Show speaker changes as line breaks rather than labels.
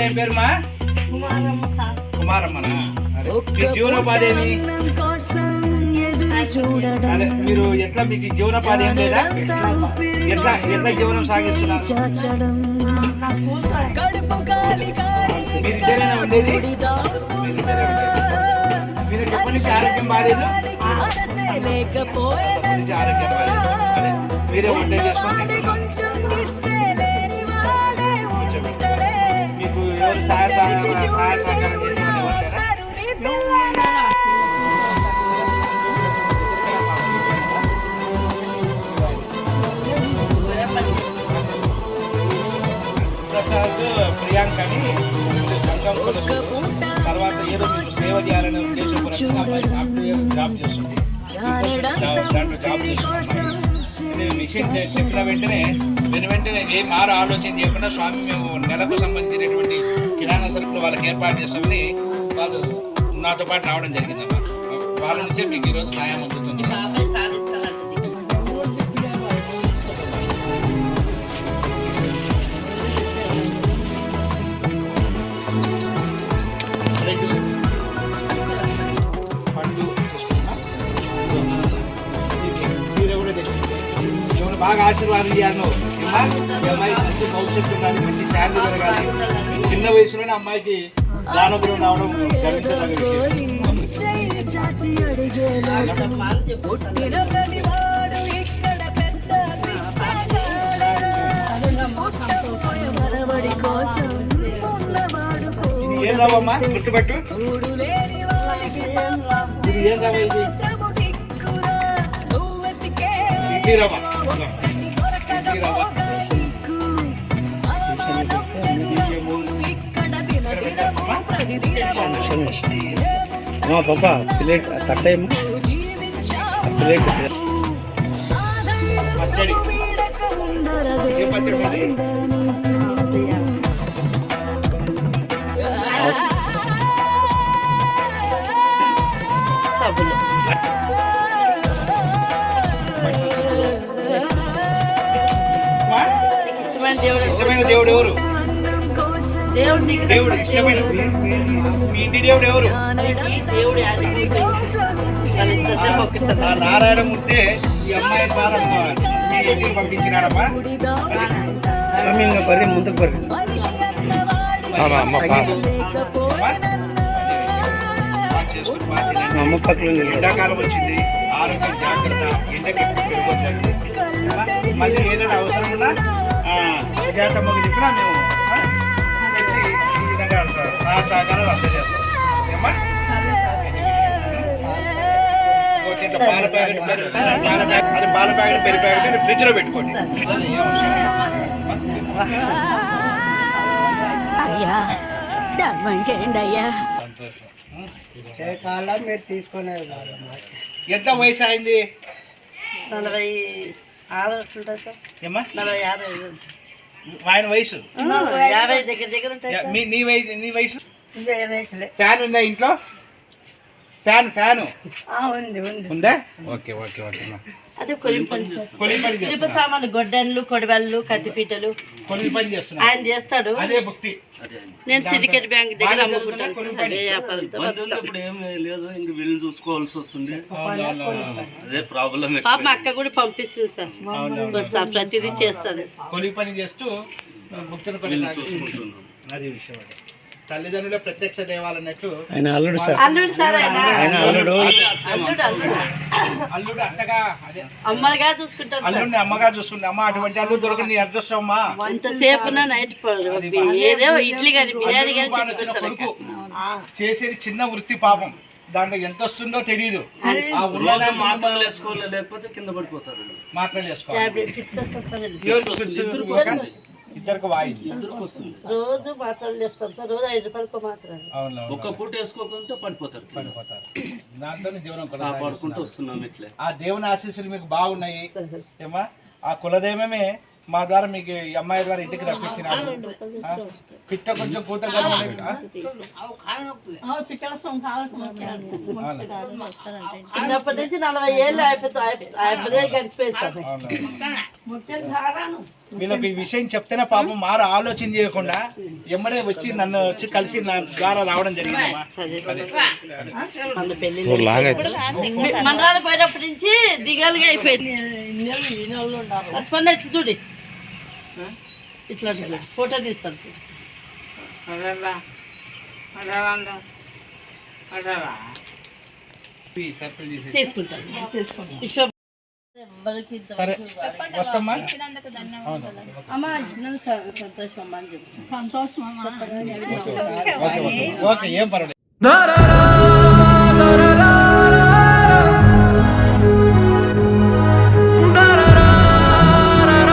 ఏం పేరుమా? కుమారమ్మనా? మీ జీవనోపాధి ఏమి? అదే మీరు ఎట్లా మీకు జీవనోపాధి ఏం లేదా? ఎట్లా ఎట్లా జీవనం సాగిస్తున్నారు? మీరు ఇద్దరేనా ఉండేది? మీరు చెప్పండి, ఆరోగ్యం బాగాలేదు, ఆరోగ్యం బాగాలేదు, మీరే వంట చేసుకొని మీకు ఎవరు సహాయ సహకారం ప్రసాద్ ప్రియాంక అని సంఘం తర్వాత ఏదో మీకు సేవ చేయాలనే ఉద్దేశపూర్వకంగా జాబ్ చేస్తుంది. దాంట్లో జాబ్ చేస్తుంది. విషయం చెప్పిన వెంటనే ఏ మారు ఆలోచన చేయకుండా స్వామి మేము నెలకు సంబంధించినటువంటి కిరాణా సరుకులు వాళ్ళకి ఏర్పాటు చేస్తామని వాళ్ళు నాతో పాటు రావడం జరిగిందమ్మా. వాళ్ళ నుంచే మీకు ఈరోజు సాయం అందుతుంది. బాగా ఆశీర్వాదం చేయాలి. అమ్మాయి మంచి భవిష్యత్తు ఉండాలి, మంచి శాలరీ పెరగాలి. చిన్న వయసులోనే అమ్మాయికి జ్ఞానోదయం రావడం ఏం రావమ్మా గుర్తుపట్టు. ఇది ఏం రావా? ఇది రవ్వ.
పాపా ప్లేట్ కట్టేమో ప్లేట్
పచ్చడి ఇష్టమైన దేవుడు ఎవరు? దేవుడు ఇష్టమైన మీ ఇంటి దేవుడు ఎవరు? నారాయణమూర్తి ఈ అమ్మాయి ద్వారా మీ ఇంటికి పంపించినాడమ్మా.
పరి ముందుకు పరి అమ్మ పక్కన
ఎండాకాలం వచ్చింది, ఆరోగ్యం జాగ్రత్త. ఎండకి పెరుగుతుంది. మళ్ళీ ఏదైనా అవసరం ఉన్నా విజయాతమ్మకి చెప్పినా మేము తెచ్చి ఈ విధంగా సహకారాలు అందజేస్తాం. పాల ప్యాకెట్ పెరి ప్యాకెట్ ఫ్రిడ్జ్ లో పెట్టుకోండి.
మీరు తీసుకునే
ఎంత వయసు అయింది?
46
ఏమ్మా?
46
ఆయన వయసు
50 దగ్గర ఉంటాయి.
నీ వయసు? ఫ్యాన్ ఉందా ఇంట్లో? ఫ్యాను ఉందా? Okay okay okay.
అదే కొలిప సామాన్లు, గొడ్డన్లు, కొడవళ్ళు, కత్తిపీటలు
కొలిపి పని చేస్తున్నా
ఆయన చేస్తాడు.
అదే భక్తి.
నేను సిండికేట్ బ్యాంక్ దగ్గర అమ్ముకుంటాను.
ఇప్పుడు ఏం లేదు, ఇంక వీళ్ళు చూసుకోవాల్సి వస్తుంది. అదే ప్రాబ్లం.
పాప మా అక్క కూడా పంపిస్తుంది సార్, ప్రతిదీ చేస్తుంది.
కొలిపి పని చేస్తూ భక్తులు చూసుకుంటున్నాం. అది విషయం. తల్లిదండ్రుల ప్రత్యక్ష దేవాలన్నట్టు
ఆయన అల్లుడు సార్.
అల్లుడు అత్తగా అదే
అమ్మగా చూసుకుంటారు.
అల్లుడిని అమ్మగా చూసుకుంటే అమ్మ అటువంటి అల్లుడు దొరకని అదృష్టం అమ్మా.
ఇంతసేపు నైట్ ఏదో ఇడ్లీ కానీ బిర్యానీ కానీ
కొడుకు చేసేది చిన్న వృత్తి పాపం. దాంట్లో ఎంత వస్తుందో తెలియదు. ఆ
మాత్రలు వేసుకోవాలి, లేకపోతే కింద పడిపోతారు.
మాత్రం చేసుకోవాలి. ఇద్దరికి
రోజు మాత్రలు చేస్తారు సార్. రోజు 5 రూపాయలకు మాత్రం.
ఒక్క పూట వేసుకోకుంటే పడిపోతారు.
దాంతో జీవనం
పడుకుంటూ వస్తున్నాం. ఇట్లే
ఆ దేవుని ఆశీస్సులు మీకు బాగున్నాయి ఏమా. ఆ కులదైవమే మా ద్వారా మీకు ఈ అమ్మాయి ద్వారా ఇంటికి రప్పించినాడు. పిట్ట కొంచెం కూత
చిన్నప్పటి నుంచి 40 ఏళ్ళు అయిపోతే గడిచిపోయింది.
వీళ్ళకి ఈ విషయం చెప్తేనే పాపం మారు ఆలోచన చేయకుండా ఎమ్మడే వచ్చి నన్ను వచ్చి కలిసి నా ద్వారా రావడం జరిగిందమ్మా.
మన పెళ్లి మండలాలు పోయినప్పటి నుంచి దిగాలుగా అయిపోయింది. లక్ష్మణ్ వచ్చి చూడి ఇట్లా చూడు ఫోటో తీస్తాడు చూడు. తీసుకుంటాను విశ్వ ఎవ్వరికి
సరే వస్తమ్మా.
అమ్మ ఇచ్చినందుకు సంతోషం అమ్మ అని చెప్పు. సంతోషం
ఓకే ఏం పర్వాలేదు.